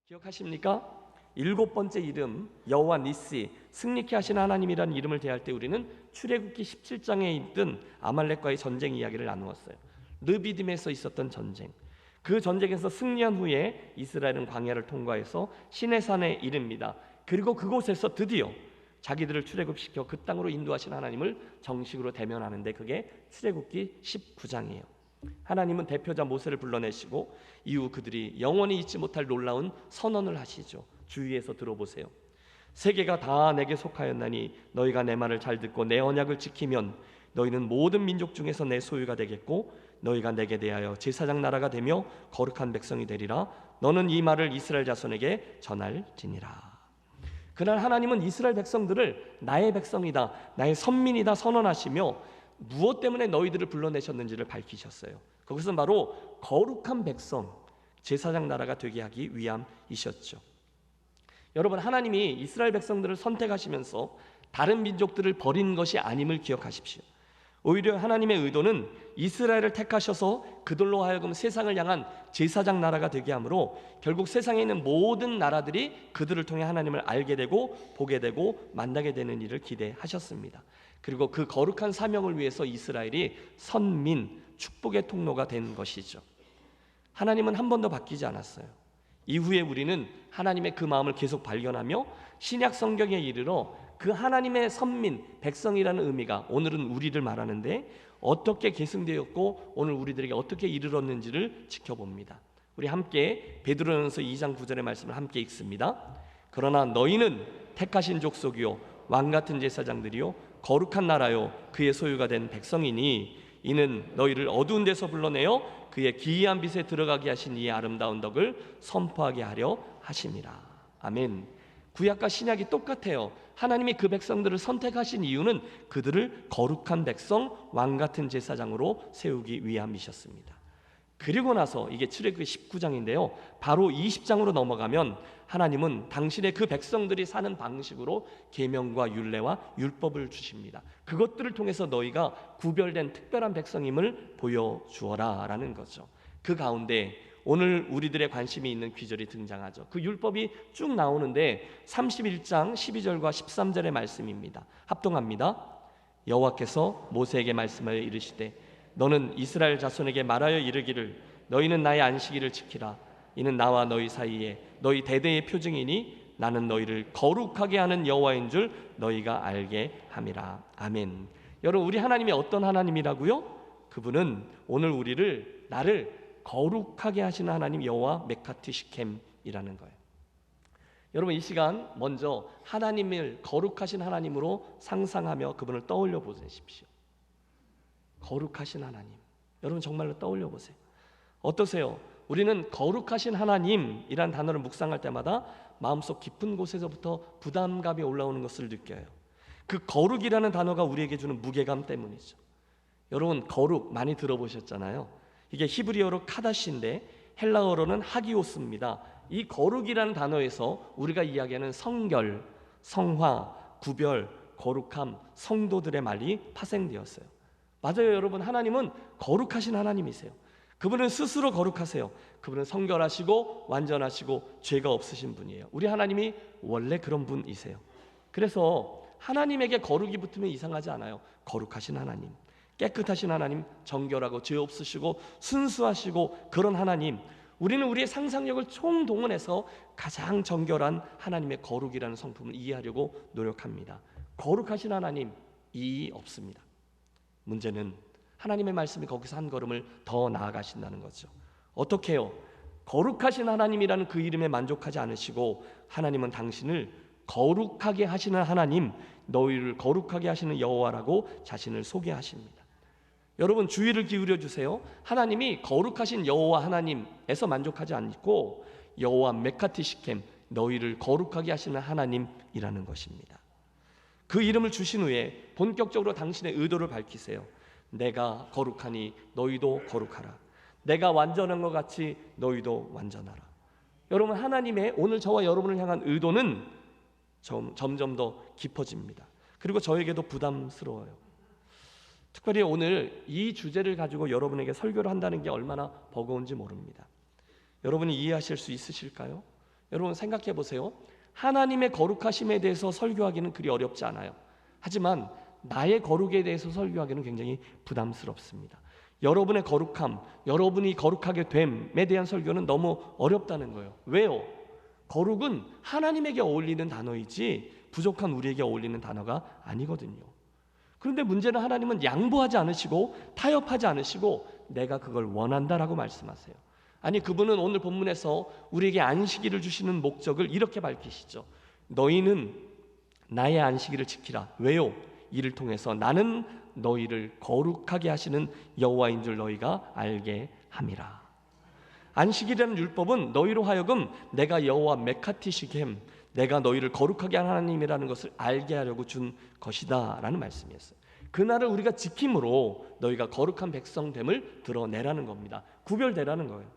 기억하십니까? 일곱 번째 이름 여호와 니시, 승리케 하시는 하나님이라는 이름을 대할 때 우리는 출애굽기 17장에 있던 아말렉과의 전쟁 이야기를 나누었어요. 르비딤에서 있었던 전쟁, 그 전쟁에서 승리한 후에 이스라엘은 광야를 통과해서 시내산에 이릅니다. 그리고 그곳에서 드디어 자기들을 출애굽시켜 그 땅으로 인도하신 하나님을 정식으로 대면하는데, 그게 출애굽기 19장이에요. 하나님은 대표자 모세를 불러내시고 이후 그들이 영원히 잊지 못할 놀라운 선언을 하시죠. 주위에서 들어보세요. 세계가 다 내게 속하였나니 너희가 내 말을 잘 듣고 내 언약을 지키면 너희는 모든 민족 중에서 내 소유가 되겠고 너희가 내게 대하여 제사장 나라가 되며 거룩한 백성이 되리라. 너는 이 말을 이스라엘 자손에게 전할지니라. 그날 하나님은 이스라엘 백성들을 나의 백성이다, 나의 선민이다 선언하시며 무엇 때문에 너희들을 불러내셨는지를 밝히셨어요. 그것은 바로 거룩한 백성, 제사장 나라가 되게 하기 위함이셨죠. 여러분, 하나님이 이스라엘 백성들을 선택하시면서 다른 민족들을 버린 것이 아님을 기억하십시오. 오히려 하나님의 의도는 이스라엘을 택하셔서 그들로 하여금 세상을 향한 제사장 나라가 되게 하므로 결국 세상에 있는 모든 나라들이 그들을 통해 하나님을 알게 되고 보게 되고 만나게 되는 일을 기대하셨습니다. 그리고 그 거룩한 사명을 위해서 이스라엘이 선민, 축복의 통로가 된 것이죠. 하나님은 한 번도 바뀌지 않았어요. 이후에 우리는 하나님의 그 마음을 계속 발견하며 신약 성경에 이르러 그 하나님의 선민, 백성이라는 의미가 오늘은 우리를 말하는데 어떻게 계승되었고 오늘 우리들에게 어떻게 이르렀는지를 지켜봅니다. 우리 함께 베드로전서 2장 9절의 말씀을 함께 읽습니다. 그러나 너희는 택하신 족속이요 왕같은 제사장들이요 거룩한 나라요 그의 소유가 된 백성이니 이는 너희를 어두운 데서 불러내어 그의 기이한 빛에 들어가게 하신 이의 아름다운 덕을 선포하게 하려 하심이라. 아멘. 구약과 신약이 똑같아요. 하나님이 그 백성들을 선택하신 이유는 그들을 거룩한 백성, 왕같은 제사장으로 세우기 위함이셨습니다. 그리고 나서 이게 출애굽기 19장인데요 바로 20장으로 넘어가면 하나님은 당신의 그 백성들이 사는 방식으로 계명과 율례와 율법을 주십니다. 그것들을 통해서 너희가 구별된 특별한 백성임을 보여주어라 라는 거죠. 그 가운데 오늘 우리들의 관심이 있는 귀절이 등장하죠. 그 율법이 쭉 나오는데 31장 12절과 13절의 말씀입니다. 합동합니다. 여호와께서 모세에게 말씀하여 이르시되 너는 이스라엘 자손에게 말하여 이르기를 너희는 나의 안식일을 지키라. 이는 나와 너희 사이에 너희 대대의 표징이니 나는 너희를 거룩하게 하는 여호와인 줄 너희가 알게 함이라. 아멘. 여러분, 우리 하나님이 어떤 하나님이라고요? 그분은 오늘 우리를, 나를 거룩하게 하시는 하나님 여호와 메카트 시켐이라는 거예요. 여러분, 이 시간 먼저 하나님을 거룩하신 하나님으로 상상하며 그분을 떠올려 보십시오. 거룩하신 하나님, 여러분 정말로 떠올려 보세요. 어떠세요? 우리는 거룩하신 하나님이란 단어를 묵상할 때마다 마음속 깊은 곳에서부터 부담감이 올라오는 것을 느껴요. 그 거룩이라는 단어가 우리에게 주는 무게감 때문이죠. 여러분, 거룩 많이 들어보셨잖아요. 이게 히브리어로 카다시인데 헬라어로는 하기오스입니다. 이 거룩이라는 단어에서 우리가 이야기하는 성결, 성화, 구별, 거룩함, 성도들의 말이 파생되었어요. 맞아요, 여러분. 하나님은 거룩하신 하나님이세요. 그분은 스스로 거룩하세요. 그분은 성결하시고 완전하시고 죄가 없으신 분이에요. 우리 하나님이 원래 그런 분이세요. 그래서 하나님에게 거룩이 붙으면 이상하지 않아요. 거룩하신 하나님, 깨끗하신 하나님, 정결하고 죄 없으시고 순수하시고 그런 하나님, 우리는 우리의 상상력을 총동원해서 가장 정결한 하나님의 거룩이라는 성품을 이해하려고 노력합니다. 거룩하신 하나님, 이의 없습니다. 문제는 하나님의 말씀이 거기서 한 걸음을 더 나아가신다는 거죠. 어떻게 해요? 거룩하신 하나님이라는 그 이름에 만족하지 않으시고 하나님은 당신을 거룩하게 하시는 하나님, 너희를 거룩하게 하시는 여호와라고 자신을 소개하십니다. 여러분, 주의를 기울여 주세요. 하나님이 거룩하신 여호와 하나님에서 만족하지 않고 여호와 메카트 시켐, 너희를 거룩하게 하시는 하나님이라는 것입니다. 그 이름을 주신 후에 본격적으로 당신의 의도를 밝히세요. 내가 거룩하니 너희도 거룩하라. 내가 완전한 것 같이 너희도 완전하라. 여러분, 하나님의 오늘 저와 여러분을 향한 의도는 점점 더 깊어집니다. 그리고 저에게도 부담스러워요. 특별히 오늘 이 주제를 가지고 여러분에게 설교를 한다는 게 얼마나 버거운지 모릅니다. 여러분이 이해하실 수 있으실까요? 여러분 생각해 보세요. 하나님의 거룩하심에 대해서 설교하기는 그리 어렵지 않아요. 하지만 나의 거룩에 대해서 설교하기는 굉장히 부담스럽습니다. 여러분의 거룩함, 여러분이 거룩하게 됨에 대한 설교는 너무 어렵다는 거예요. 왜요? 거룩은 하나님에게 어울리는 단어이지 부족한 우리에게 어울리는 단어가 아니거든요. 그런데 문제는 하나님은 양보하지 않으시고 타협하지 않으시고 내가 그걸 원한다라고 말씀하세요. 아니, 그분은 오늘 본문에서 우리에게 안식일을 주시는 목적을 이렇게 밝히시죠. 너희는 나의 안식일을 지키라. 왜요? 이를 통해서 나는 너희를 거룩하게 하시는 여호와인 줄 너희가 알게 함이라. 안식일이라는 율법은 너희로 하여금 내가 여호와 메카티시겜, 내가 너희를 거룩하게 하는 하나님이라는 것을 알게 하려고 준 것이다 라는 말씀이었어요. 그날을 우리가 지킴으로 너희가 거룩한 백성됨을 드러내라는 겁니다. 구별되라는 거예요.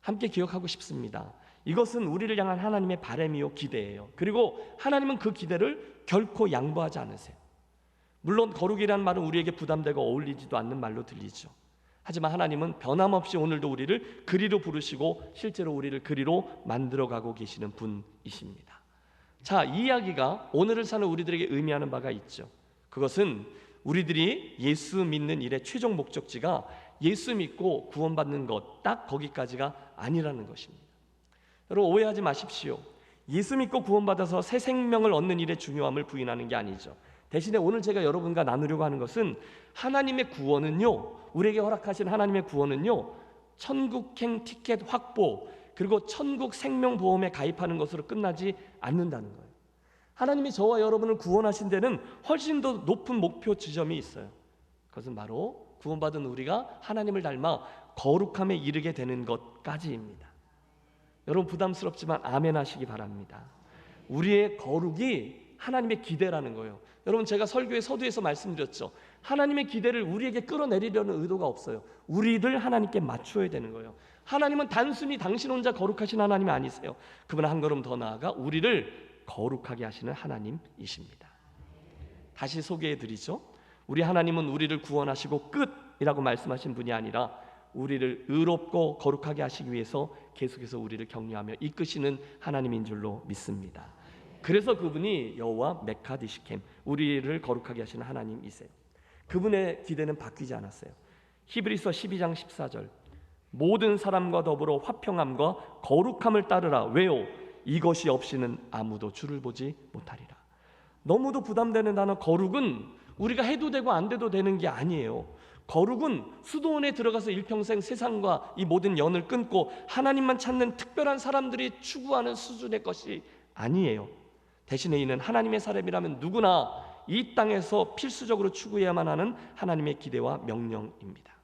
함께 기억하고 싶습니다. 이것은 우리를 향한 하나님의 바람이요 기대예요. 그리고 하나님은 그 기대를 결코 양보하지 않으세요. 물론 거룩이라는 말은 우리에게 부담되고 어울리지도 않는 말로 들리죠. 하지만 하나님은 변함없이 오늘도 우리를 그리로 부르시고 실제로 우리를 그리로 만들어가고 계시는 분이십니다. 자, 이 이야기가 오늘을 사는 우리들에게 의미하는 바가 있죠. 그것은 우리들이 예수 믿는 일의 최종 목적지가 예수 믿고 구원받는 것, 딱 거기까지가 아니라는 것입니다. 여러분 오해하지 마십시오. 예수 믿고 구원받아서 새 생명을 얻는 일의 중요함을 부인하는 게 아니죠. 대신에 오늘 제가 여러분과 나누려고 하는 것은 하나님의 구원은요, 우리에게 허락하신 하나님의 구원은요, 천국행 티켓 확보 그리고 천국 생명보험에 가입하는 것으로 끝나지 않는다는 거예요. 하나님이 저와 여러분을 구원하신 데는 훨씬 더 높은 목표 지점이 있어요. 그것은 바로 구원받은 우리가 하나님을 닮아 거룩함에 이르게 되는 것까지입니다. 여러분 부담스럽지만 아멘 하시기 바랍니다. 우리의 거룩이 하나님의 기대라는 거예요. 여러분 제가 설교의 서두에서 말씀드렸죠. 하나님의 기대를 우리에게 끌어내리려는 의도가 없어요. 우리를 하나님께 맞춰야 되는 거예요. 하나님은 단순히 당신 혼자 거룩하신 하나님이 아니세요. 그분은 한 걸음 더 나아가 우리를 거룩하게 하시는 하나님이십니다. 다시 소개해 드리죠. 우리 하나님은 우리를 구원하시고 끝이라고 말씀하신 분이 아니라 우리를 의롭고 거룩하게 하시기 위해서 계속해서 우리를 격려하며 이끄시는 하나님인 줄로 믿습니다. 그래서 그분이 여호와 메카디시켐, 우리를 거룩하게 하시는 하나님이세요. 그분의 기대는 바뀌지 않았어요. 히브리서 12장 14절, 모든 사람과 더불어 화평함과 거룩함을 따르라. 왜요? 이것이 없이는 아무도 주를 보지 못하리라. 너무도 부담되는 단어 거룩은 우리가 해도 되고 안 돼도 되는 게 아니에요. 거룩은 수도원에 들어가서 일평생 세상과 이 모든 연을 끊고 하나님만 찾는 특별한 사람들이 추구하는 수준의 것이 아니에요. 대신에 이는 하나님의 사람이라면 누구나 이 땅에서 필수적으로 추구해야만 하는 하나님의 기대와 명령입니다.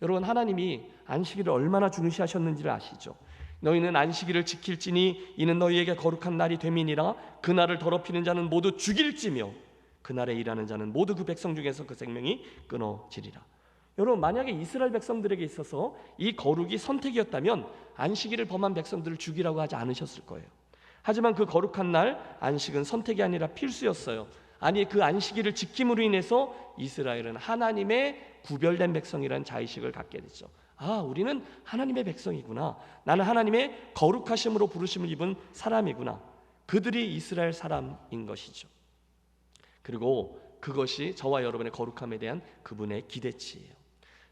여러분 하나님이 안식일을 얼마나 중시하셨는지를 아시죠? 너희는 안식일을 지킬지니 이는 너희에게 거룩한 날이 됨이니라. 그 날을 더럽히는 자는 모두 죽일지며 그날에 일하는 자는 모두 그 백성 중에서 그 생명이 끊어지리라. 여러분 만약에 이스라엘 백성들에게 있어서 이 거룩이 선택이었다면 안식일을 범한 백성들을 죽이라고 하지 않으셨을 거예요. 하지만 그 거룩한 날 안식은 선택이 아니라 필수였어요. 아니 그 안식일을 지킴으로 인해서 이스라엘은 하나님의 구별된 백성이라는 자의식을 갖게 됐죠. 아, 우리는 하나님의 백성이구나. 나는 하나님의 거룩하심으로 부르심을 입은 사람이구나. 그들이 이스라엘 사람인 것이죠. 그리고 그것이 저와 여러분의 거룩함에 대한 그분의 기대치예요.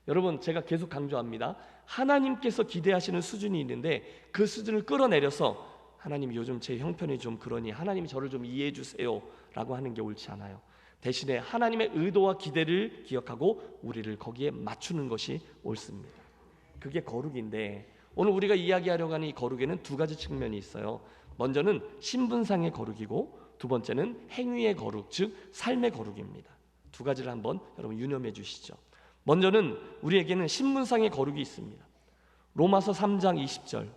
여러분 제가 계속 강조합니다. 하나님께서 기대하시는 수준이 있는데 그 수준을 끌어내려서 하나님 요즘 제 형편이 좀 그러니 하나님이 저를 좀 이해해 주세요 라고 하는 게 옳지 않아요. 대신에 하나님의 의도와 기대를 기억하고 우리를 거기에 맞추는 것이 옳습니다. 그게 거룩인데 오늘 우리가 이야기하려고 하는 이 거룩에는 두 가지 측면이 있어요. 먼저는 신분상의 거룩이고 두 번째는 행위의 거룩, 즉 삶의 거룩입니다. 두 가지를 한번 여러분 유념해 주시죠. 먼저는 우리에게는 신분상의 거룩이 있습니다. 로마서 3장 20절,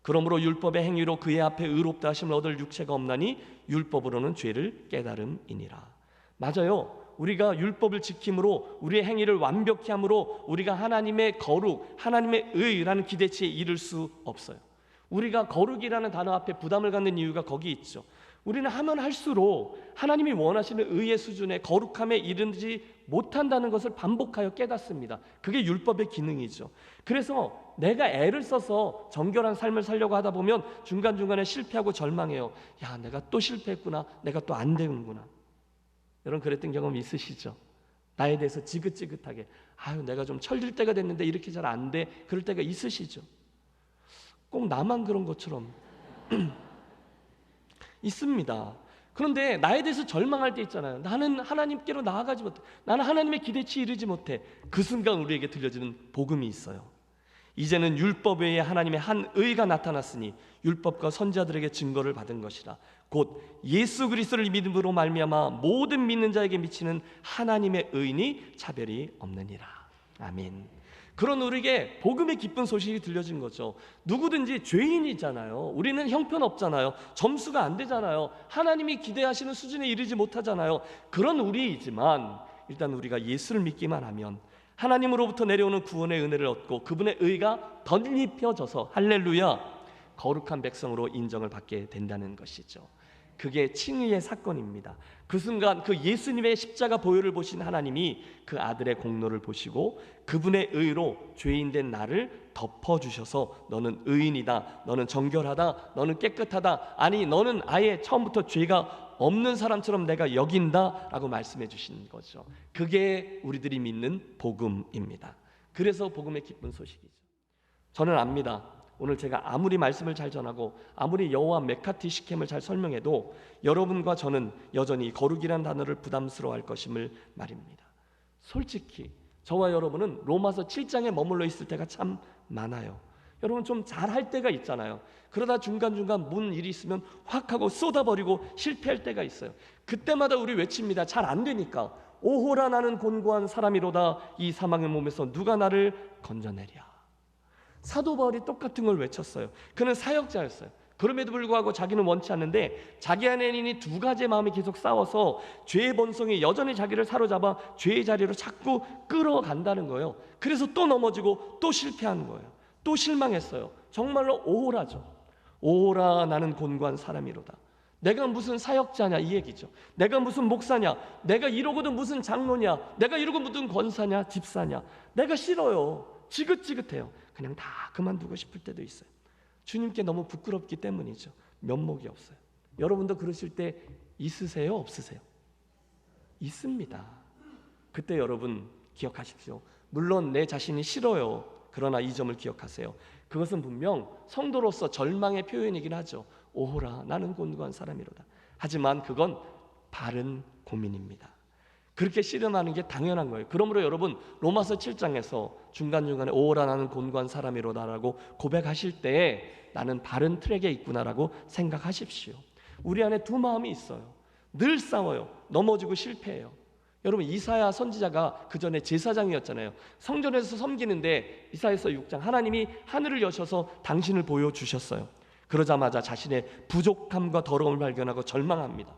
그러므로 율법의 행위로 그의 앞에 의롭다 하심을 얻을 육체가 없나니 율법으로는 죄를 깨달음이니라. 맞아요. 우리가 율법을 지킴으로 우리의 행위를 완벽히 함으로 우리가 하나님의 거룩, 하나님의 의라는 기대치에 이를 수 없어요. 우리가 거룩이라는 단어 앞에 부담을 갖는 이유가 거기 있죠. 우리는 하면 할수록 하나님이 원하시는 의의 수준의 거룩함에 이르지 못한다는 것을 반복하여 깨닫습니다. 그게 율법의 기능이죠. 그래서 내가 애를 써서 정결한 삶을 살려고 하다 보면 중간중간에 실패하고 절망해요. 야, 내가 또 실패했구나. 내가 또 안 되는구나. 여러분 그랬던 경험 있으시죠? 나에 대해서 지긋지긋하게 아유 내가 좀 철들 때가 됐는데 이렇게 잘 안 돼. 그럴 때가 있으시죠? 꼭 나만 그런 것처럼 있습니다. 그런데 나에 대해서 절망할 때 있잖아요. 나는 하나님께로 나아가지 못해. 나는 하나님의 기대치에 이르지 못해. 그 순간 우리에게 들려지는 복음이 있어요. 이제는 율법 외에 하나님의 한 의가 나타났으니 율법과 선지자들에게 증거를 받은 것이라. 곧 예수 그리스도를 믿음으로 말미암아 모든 믿는 자에게 미치는 하나님의 의니 차별이 없느니라. 아멘. 그런 우리에게 복음의 기쁜 소식이 들려진 거죠. 누구든지 죄인이잖아요. 우리는 형편없잖아요. 점수가 안 되잖아요. 하나님이 기대하시는 수준에 이르지 못하잖아요. 그런 우리이지만 일단 우리가 예수를 믿기만 하면 하나님으로부터 내려오는 구원의 은혜를 얻고 그분의 의가 덧입혀져서 할렐루야 거룩한 백성으로 인정을 받게 된다는 것이죠. 그게 칭의의 사건입니다. 그 순간 그 예수님의 십자가 보혈을 보신 하나님이 그 아들의 공로를 보시고 그분의 의로 죄인된 나를 덮어주셔서 너는 의인이다, 너는 정결하다, 너는 깨끗하다, 아니 너는 아예 처음부터 죄가 없는 사람처럼 내가 여긴다 라고 말씀해 주신 거죠. 그게 우리들이 믿는 복음입니다. 그래서 복음의 기쁜 소식이죠. 저는 압니다. 오늘 제가 아무리 말씀을 잘 전하고 아무리 여호와 메카티 시켐을 잘 설명해도 여러분과 저는 여전히 거룩이란 단어를 부담스러워할 것임을 말입니다. 솔직히 저와 여러분은 로마서 7장에 머물러 있을 때가 참 많아요. 여러분 좀 잘할 때가 있잖아요. 그러다 중간중간 문 일이 있으면 확 하고 쏟아버리고 실패할 때가 있어요. 그때마다 우리 외칩니다. 잘 안 되니까. 오호라 나는 곤고한 사람이로다. 이 사망의 몸에서 누가 나를 건져내랴. 사도 바울이 똑같은 걸 외쳤어요. 그는 사역자였어요. 그럼에도 불구하고 자기는 원치 않는데 자기 안에는 두 가지의 마음이 계속 싸워서 죄의 본성이 여전히 자기를 사로잡아 죄의 자리로 자꾸 끌어간다는 거예요. 그래서 또 넘어지고 또 실패하는 거예요. 또 실망했어요. 정말로 오호라죠. 오호라 나는 곤고한 사람이로다. 내가 무슨 사역자냐 이 얘기죠. 내가 무슨 목사냐, 내가 이러고도 무슨 장로냐, 내가 이러고 무슨 권사냐, 집사냐. 내가 싫어요. 지긋지긋해요. 그냥 다 그만두고 싶을 때도 있어요. 주님께 너무 부끄럽기 때문이죠. 면목이 없어요. 여러분도 그러실 때 있으세요? 없으세요? 있습니다. 그때 여러분 기억하십시오. 물론 내 자신이 싫어요. 그러나 이 점을 기억하세요. 그것은 분명 성도로서 절망의 표현이긴 하죠. 오호라 나는 곤고한 사람이로다. 하지만 그건 바른 고민입니다. 그렇게 씨름하는 게 당연한 거예요. 그러므로 여러분 로마서 7장에서 중간중간에 오호라 나는 곤고한 사람이로다라고 고백하실 때 나는 바른 트랙에 있구나라고 생각하십시오. 우리 안에 두 마음이 있어요. 늘 싸워요. 넘어지고 실패해요. 여러분 이사야 선지자가 그 전에 제사장이었잖아요. 성전에서 섬기는데 이사야서 6장 하나님이 하늘을 여셔서 당신을 보여주셨어요. 그러자마자 자신의 부족함과 더러움을 발견하고 절망합니다.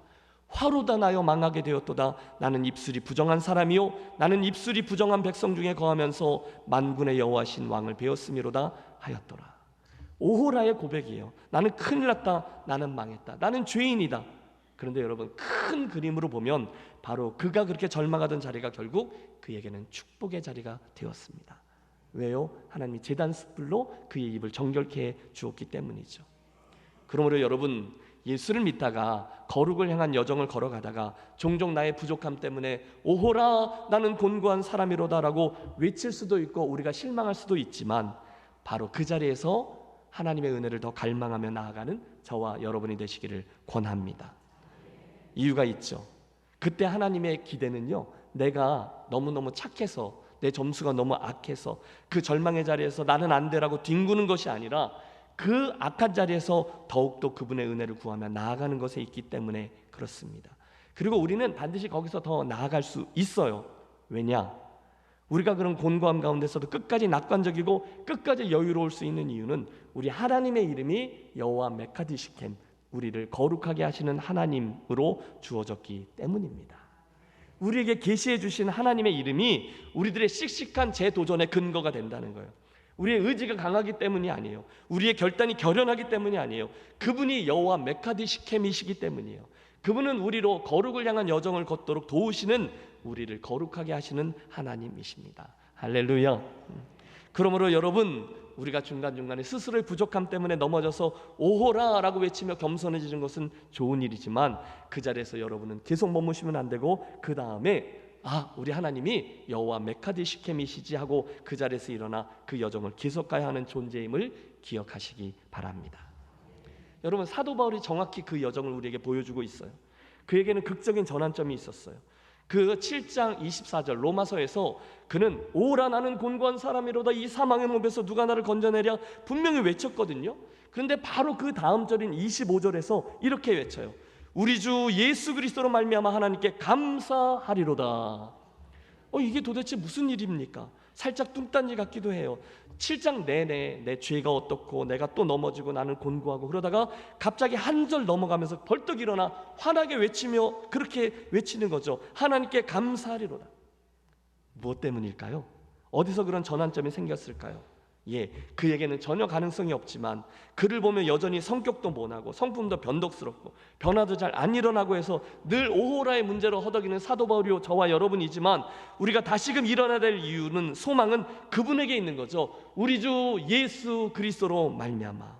화로다 나여 망하게 되었도다. 나는 입술이 부정한 사람이요 나는 입술이 부정한 백성 중에 거하면서 만군의 여호와신 왕을 배웠음이로다 하였더라. 오호라의 고백이에요. 나는 큰일 났다. 나는 망했다. 나는 죄인이다. 그런데 여러분 큰 그림으로 보면 바로 그가 그렇게 절망하던 자리가 결국 그에게는 축복의 자리가 되었습니다. 왜요? 하나님이 제단 숯불로 그의 입을 정결케 해 주었기 때문이죠. 그러므로 여러분 예수를 믿다가 거룩을 향한 여정을 걸어가다가 종종 나의 부족함 때문에 오호라 나는 곤고한 사람이로다라고 외칠 수도 있고 우리가 실망할 수도 있지만 바로 그 자리에서 하나님의 은혜를 더 갈망하며 나아가는 저와 여러분이 되시기를 권합니다. 이유가 있죠. 그때 하나님의 기대는요, 내가 너무너무 착해서 내 점수가 너무 악해서 그 절망의 자리에서 나는 안 되라고 뒹구는 것이 아니라 그 악한 자리에서 더욱더 그분의 은혜를 구하며 나아가는 것에 있기 때문에 그렇습니다. 그리고 우리는 반드시 거기서 더 나아갈 수 있어요. 왜냐? 우리가 그런 곤고함 가운데서도 끝까지 낙관적이고 끝까지 여유로울 수 있는 이유는 우리 하나님의 이름이 여호와 메카디 시켐, 우리를 거룩하게 하시는 하나님으로 주어졌기 때문입니다. 우리에게 계시해 주신 하나님의 이름이 우리들의 씩씩한 재도전의 근거가 된다는 거예요. 우리의 의지가 강하기 때문이 아니에요. 우리의 결단이 결연하기 때문이 아니에요. 그분이 여호와 메카디 시켐이시기 때문이에요. 그분은 우리로 거룩을 향한 여정을 걷도록 도우시는, 우리를 거룩하게 하시는 하나님이십니다. 할렐루야. 그러므로 여러분, 우리가 중간중간에 스스로의 부족함 때문에 넘어져서 오호라 라고 외치며 겸손해지는 것은 좋은 일이지만, 그 자리에서 여러분은 계속 머무시면 안 되고, 그 다음에 우리 하나님이 여호와 메카디 시켐이시지 하고 그 자리에서 일어나 그 여정을 계속 가야 하는 존재임을 기억하시기 바랍니다. 여러분, 사도 바울이 정확히 그 여정을 우리에게 보여주고 있어요. 그에게는 극적인 전환점이 있었어요. 그 7장 24절 로마서에서 그는 오라 나는 곤고한 사람이로다, 이 사망의 몸에서 누가 나를 건져내랴 분명히 외쳤거든요. 그런데 바로 그 다음 절인 25절에서 이렇게 외쳐요. 우리 주 예수 그리스도로 말미암아 하나님께 감사하리로다. 이게 도대체 무슨 일입니까? 살짝 뚱딴지 같기도 해요. 7장 내내 내 죄가 어떻고 내가 또 넘어지고 나는 곤고하고, 그러다가 갑자기 한 절 넘어가면서 벌떡 일어나 환하게 외치며 그렇게 외치는 거죠. 하나님께 감사하리로다. 무엇 때문일까요? 어디서 그런 전환점이 생겼을까요? 그에게는 전혀 가능성이 없지만, 그를 보면 여전히 성격도 모나고 성품도 변덕스럽고 변화도 잘 안 일어나고 해서 늘 오호라의 문제로 허덕이는 사도 바울이요 저와 여러분이지만, 우리가 다시금 일어나야 될 이유는, 소망은 그분에게 있는 거죠. 우리 주 예수 그리스도로 말미암아.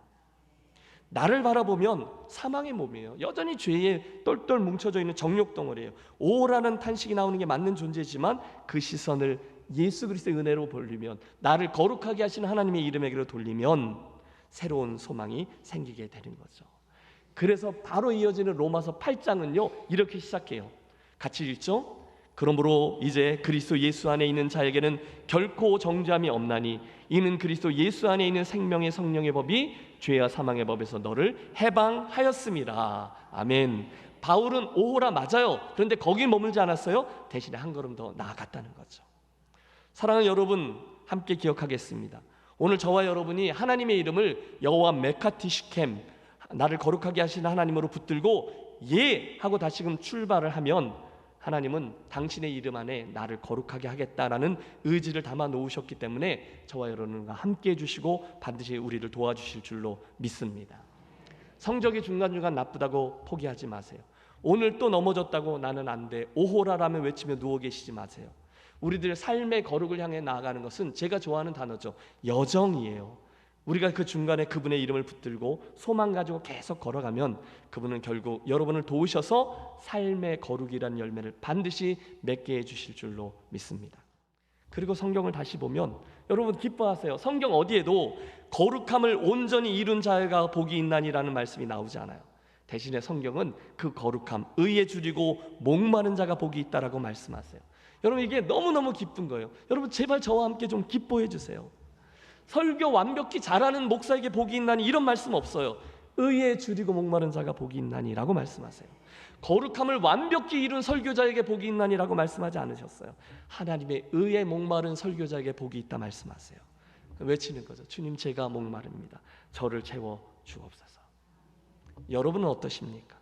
나를 바라보면 사망의 몸이에요. 여전히 죄에 똘똘 뭉쳐져 있는 정욕 덩어리예요. 오호라는 탄식이 나오는 게 맞는 존재지만, 그 시선을 예수 그리스도의 은혜로 돌리면, 나를 거룩하게 하시는 하나님의 이름에게로 돌리면 새로운 소망이 생기게 되는 거죠. 그래서 바로 이어지는 로마서 8장은요 이렇게 시작해요. 같이 읽죠. 그러므로 이제 그리스도 예수 안에 있는 자에게는 결코 정죄함이 없나니, 이는 그리스도 예수 안에 있는 생명의 성령의 법이 죄와 사망의 법에서 너를 해방하였음이라. 아멘. 바울은 오호라 맞아요. 그런데 거기 머물지 않았어요. 대신에 한 걸음 더 나아갔다는 거죠. 사랑하는 여러분, 함께 기억하겠습니다. 오늘 저와 여러분이 하나님의 이름을 여호와 메카티 시켐, 나를 거룩하게 하시는 하나님으로 붙들고 하고 다시금 출발을 하면, 하나님은 당신의 이름 안에 나를 거룩하게 하겠다라는 의지를 담아 놓으셨기 때문에 저와 여러분과 함께 해주시고 반드시 우리를 도와주실 줄로 믿습니다. 성적이 중간중간 나쁘다고 포기하지 마세요. 오늘 또 넘어졌다고 나는 안 돼, 오호라라며 외치며 누워 계시지 마세요. 우리들 삶의 거룩을 향해 나아가는 것은 제가 좋아하는 단어죠. 여정이에요. 우리가 그 중간에 그분의 이름을 붙들고 소망 가지고 계속 걸어가면, 그분은 결국 여러분을 도우셔서 삶의 거룩이라는 열매를 반드시 맺게 해주실 줄로 믿습니다. 그리고 성경을 다시 보면 여러분 기뻐하세요. 성경 어디에도 거룩함을 온전히 이룬 자가 복이 있나니라는 말씀이 나오지 않아요. 대신에 성경은 그 거룩함, 의에 줄이고 목마른 자가 복이 있다라고 말씀하세요. 여러분, 이게 너무너무 기쁜 거예요. 여러분, 제발 저와 함께 좀 기뻐해 주세요. 설교 완벽히 잘하는 목사에게 복이 있나니 이런 말씀 없어요. 의에 줄이고 목마른 자가 복이 있나니 라고 말씀하세요. 거룩함을 완벽히 이룬 설교자에게 복이 있나니 라고 말씀하지 않으셨어요. 하나님의 의에 목마른 설교자에게 복이 있다 말씀하세요. 외치는 거죠. 주님, 제가 목마릅니다. 저를 채워 주옵소서. 여러분은 어떠십니까?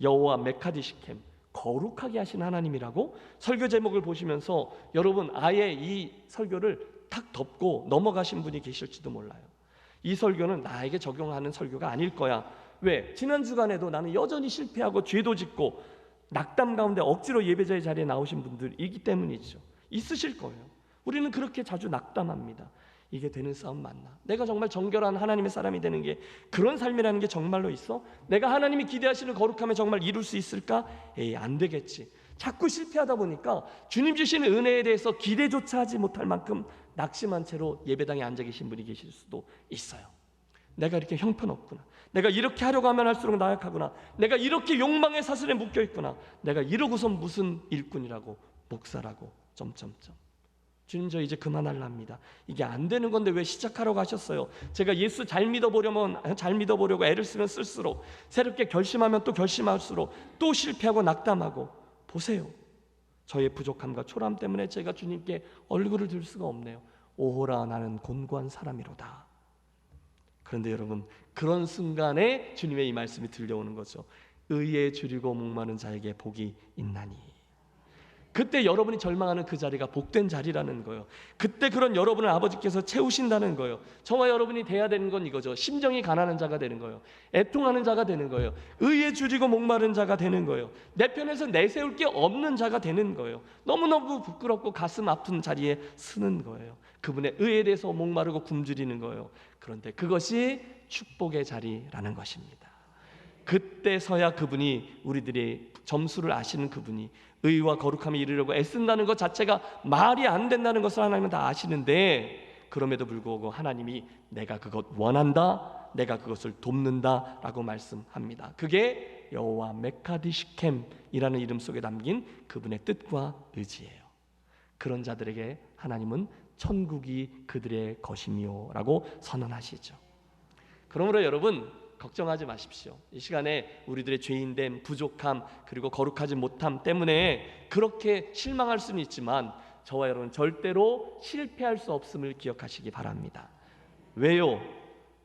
여호와 메카디 시켐, 거룩하게 하신 하나님이라고 설교 제목을 보시면서 여러분 아예 이 설교를 탁 덮고 넘어가신 분이 계실지도 몰라요. 이 설교는 나에게 적용하는 설교가 아닐 거야. 왜? 지난 주간에도 나는 여전히 실패하고 죄도 짓고 낙담 가운데 억지로 예배자의 자리에 나오신 분들이기 때문이죠. 있으실 거예요. 우리는 그렇게 자주 낙담합니다. 이게 되는 싸움 맞나? 내가 정말 정결한 하나님의 사람이 되는 게, 그런 삶이라는 게 정말로 있어? 내가 하나님이 기대하시는 거룩함에 정말 이룰 수 있을까? 안 되겠지. 자꾸 실패하다 보니까 주님 주시는 은혜에 대해서 기대조차 하지 못할 만큼 낙심한 채로 예배당에 앉아 계신 분이 계실 수도 있어요. 내가 이렇게 형편없구나, 내가 이렇게 하려고 하면 할수록 나약하구나, 내가 이렇게 욕망의 사슬에 묶여있구나, 내가 이러고선 무슨 일꾼이라고, 목사라고 점점점. 주님, 저 이제 그만할랍니다. 이게 안 되는 건데 왜 시작하라고 하셨어요? 제가 예수 잘 믿어보려고 애를 쓰면 쓸수록, 새롭게 결심하면 또 결심할수록 또 실패하고 낙담하고. 보세요, 저의 부족함과 초라함 때문에 제가 주님께 얼굴을 들 수가 없네요. 오호라 나는 곤고한 사람이로다. 그런데 여러분, 그런 순간에 주님의 이 말씀이 들려오는 거죠. 의에 줄이고 목마른 자에게 복이 있나니. 그때 여러분이 절망하는 그 자리가 복된 자리라는 거예요. 그때 그런 여러분을 아버지께서 채우신다는 거예요. 저와 여러분이 돼야 되는 건 이거죠. 심정이 가난한 자가 되는 거예요. 애통하는 자가 되는 거예요. 의에 줄이고 목마른 자가 되는 거예요. 내 편에서 내세울 게 없는 자가 되는 거예요. 너무너무 부끄럽고 가슴 아픈 자리에 서는 거예요. 그분의 의에 대해서 목마르고 굶주리는 거예요. 그런데 그것이 축복의 자리라는 것입니다. 그때서야 그분이, 우리들의 점수를 아시는 그분이 의와 거룩함에 이르려고 애쓴다는 것 자체가 말이 안 된다는 것을 하나님은 다 아시는데, 그럼에도 불구하고 하나님이 내가 그것 원한다, 내가 그것을 돕는다 라고 말씀합니다. 그게 여호와 메카디시켐이라는 이름 속에 담긴 그분의 뜻과 의지예요. 그런 자들에게 하나님은 천국이 그들의 것이며 라고 선언하시죠. 그러므로 여러분, 걱정하지 마십시오. 이 시간에 우리들의 죄인됨, 부족함, 그리고 거룩하지 못함 때문에 그렇게 실망할 수는 있지만 저와 여러분 절대로 실패할 수 없음을 기억하시기 바랍니다. 왜요?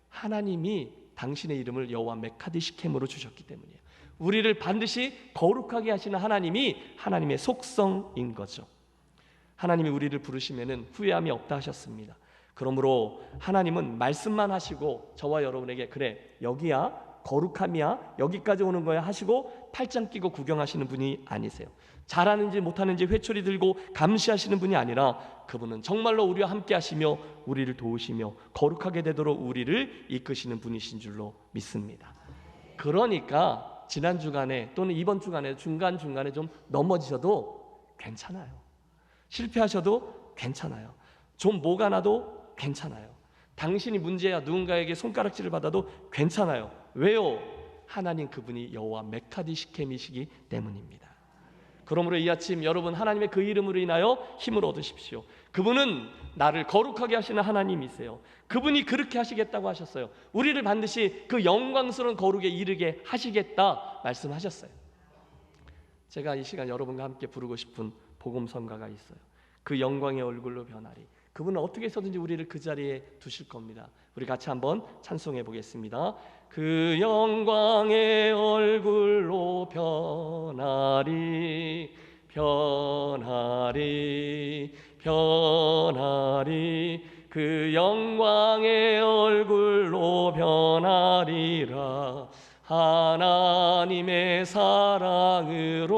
하나님이 당신의 이름을 여호와 메카디시켐으로 주셨기 때문이에요. 우리를 반드시 거룩하게 하시는 하나님이 하나님의 속성인 거죠. 하나님이 우리를 부르시면은 후회함이 없다 하셨습니다. 그러므로 하나님은 말씀만 하시고 저와 여러분에게 그래 여기야 거룩함이야 여기까지 오는 거야 하시고 팔짱 끼고 구경하시는 분이 아니세요. 잘하는지 못하는지 회초리 들고 감시하시는 분이 아니라 그분은 정말로 우리와 함께 하시며 우리를 도우시며 거룩하게 되도록 우리를 이끄시는 분이신 줄로 믿습니다. 그러니까 지난 주간에 또는 이번 주간에 중간중간에 좀 넘어지셔도 괜찮아요. 실패하셔도 괜찮아요. 좀 뭐가 나도 괜찮아요. 당신이 문제야 누군가에게 손가락질을 받아도 괜찮아요. 왜요? 하나님 그분이 여호와 메카디시켐이시기 때문입니다. 그러므로 이 아침 여러분 하나님의 그 이름으로 인하여 힘을 얻으십시오. 그분은 나를 거룩하게 하시는 하나님이세요. 그분이 그렇게 하시겠다고 하셨어요. 우리를 반드시 그 영광스러운 거룩에 이르게 하시겠다 말씀하셨어요. 제가 이 시간 여러분과 함께 부르고 싶은 복음성가가 있어요. 그 영광의 얼굴로 변하리. 그분은 어떻게 해서든지 우리를 그 자리에 두실 겁니다. 우리 같이 한번 찬송해 보겠습니다. 그 영광의 얼굴로 변하리 변하리 변하리 그 영광의 얼굴로 변하리라 하나님의 사랑으로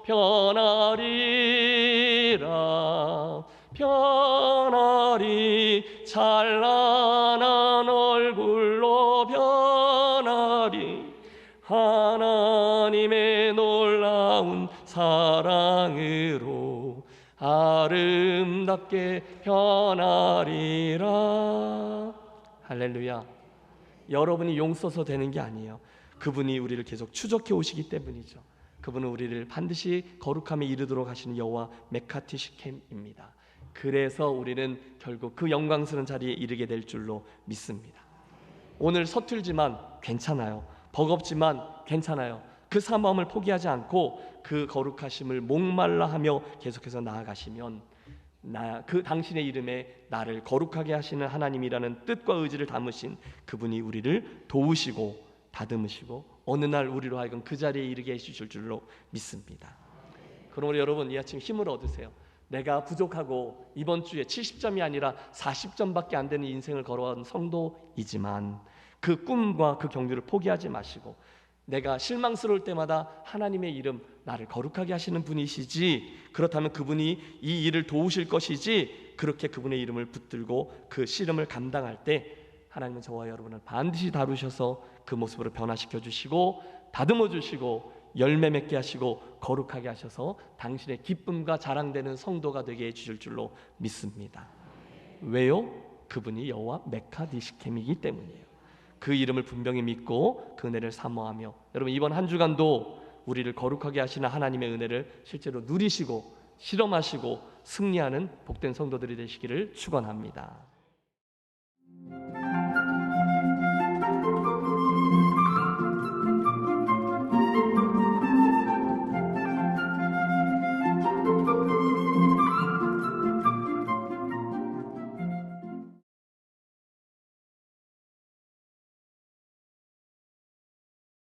변하리라 변하리 찬란한 얼굴로 변하리 하나님의 놀라운 사랑으로 아름답게 변하리라. 할렐루야. 여러분이 용서서 되는 게 아니에요. 그분이 우리를 계속 추적해 오시기 때문이죠. 그분은 우리를 반드시 거룩함에 이르도록 하시는 여호와 메카디시켐입니다. 그래서 우리는 결국 그 영광스러운 자리에 이르게 될 줄로 믿습니다. 오늘 서툴지만 괜찮아요. 버겁지만 괜찮아요. 그 사모함을 포기하지 않고 그 거룩하심을 목말라 하며 계속해서 나아가시면 그 당신의 이름에 나를 거룩하게 하시는 하나님이라는 뜻과 의지를 담으신 그분이 우리를 도우시고 다듬으시고 어느 날 우리로 하여금 그 자리에 이르게 해주실 줄로 믿습니다. 그러므로 여러분 이 아침 힘을 얻으세요. 내가 부족하고 이번 주에 70점이 아니라 40점밖에 안 되는 인생을 걸어온 성도이지만 그 꿈과 그 경주를 포기하지 마시고 내가 실망스러울 때마다 하나님의 이름 나를 거룩하게 하시는 분이시지 그렇다면 그분이 이 일을 도우실 것이지 그렇게 그분의 이름을 붙들고 그 씨름을 감당할 때 하나님은 저와 여러분을 반드시 다루셔서 그 모습으로 변화시켜 주시고 다듬어 주시고 열매 맺게 하시고 거룩하게 하셔서 당신의 기쁨과 자랑되는 성도가 되게 해주실 줄로 믿습니다. 왜요? 그분이 여호와 메카디시켐이기 때문이에요. 그 이름을 분명히 믿고 그 은혜를 사모하며 여러분 이번 한 주간도 우리를 거룩하게 하시는 하나님의 은혜를 실제로 누리시고 실험하시고 승리하는 복된 성도들이 되시기를 축원합니다.